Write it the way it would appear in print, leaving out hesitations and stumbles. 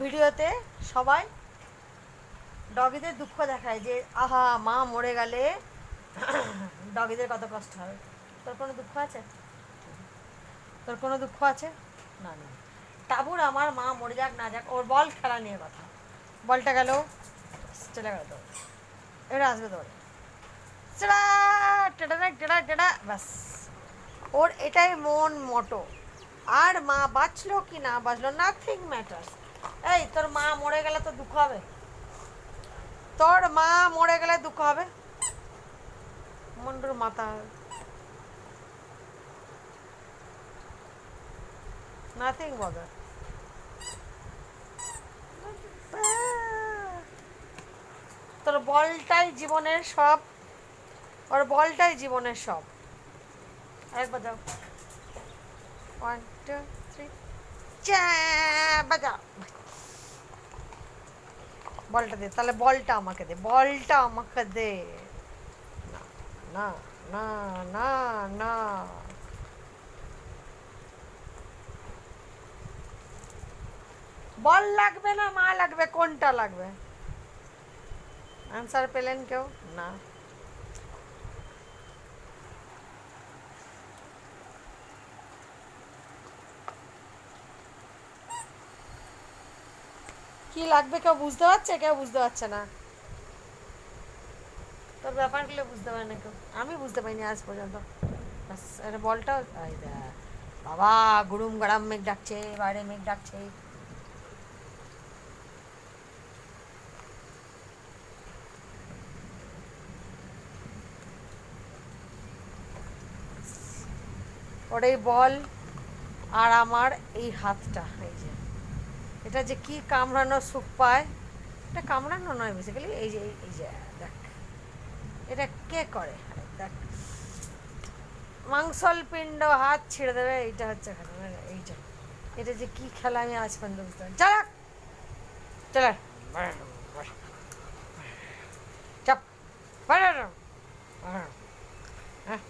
ভিডিওতে সবাই ডগিদের দুঃখ দেখায় যে আহা মা মরে গেলে ডগিদের কত কষ্ট হবে। তোর কোনো দুঃখ আছে? তোর কোনো দুঃখ আছে? না না। তাবুর আমার মা মরে যাক না যাক, ওর বল খেলা নিয়ে কথা। বলটা গেল, চলে গেল তো, এবার আসবে তো চড়া টেডা টেডা টেডা, ব্যাস ওর এটাই মন মোটো। আর মা বাঁচলো কি না বাঁচলো নাথিং ম্যাটার্স। এই তোর মা মরে গেলে তো দুঃখ হবে? তোর মা মরে গেলে দুঃখ হবে? মুন্ডুর মাথা, নাথিং বদার। তোর বলটাই জীবনের সব, ওর বলটাই জীবনের সব। একবার যাও, 1 2 3 চা বাজাও। বলটা দে, তাহলে বলটা আমাকে দে, বলটা আমাকে দে। না না না না, বল লাগবে না মা লাগবে, কোনটা লাগবে? আনসার পেলেন কেউ? না। কি লাগবে কেউ বুঝতে পারছে? কেউ বুঝতে পারছে না। তোর ব্যাপারগুলো বুঝতে পারে না কেউ, আমি বুঝতে পারিনি আজ পর্যন্ত। ব্যাস আরে বলটা, বাবা গুড়ুম গাড়াম মেঘ ডাকছে, বাইরে মেঘ ডাকছে। ওর এই বল আর আমার এই হাতটা, এই যে এটা যে কি কামড়ানো সুখ পায়। এটা কামড়ানো নয় বেসিক্যালি, এই যে এই যে দেখ, এটা কে করে দেখ, মাংসল পিণ্ড হাত ছিঁড়ে দেবে, এইটা হচ্ছে খেলা। এইটা এটা যে কি খেলা আমি আজ পর্যন্ত বুঝতে পারি। চালাক চল চাপ হ্যাঁ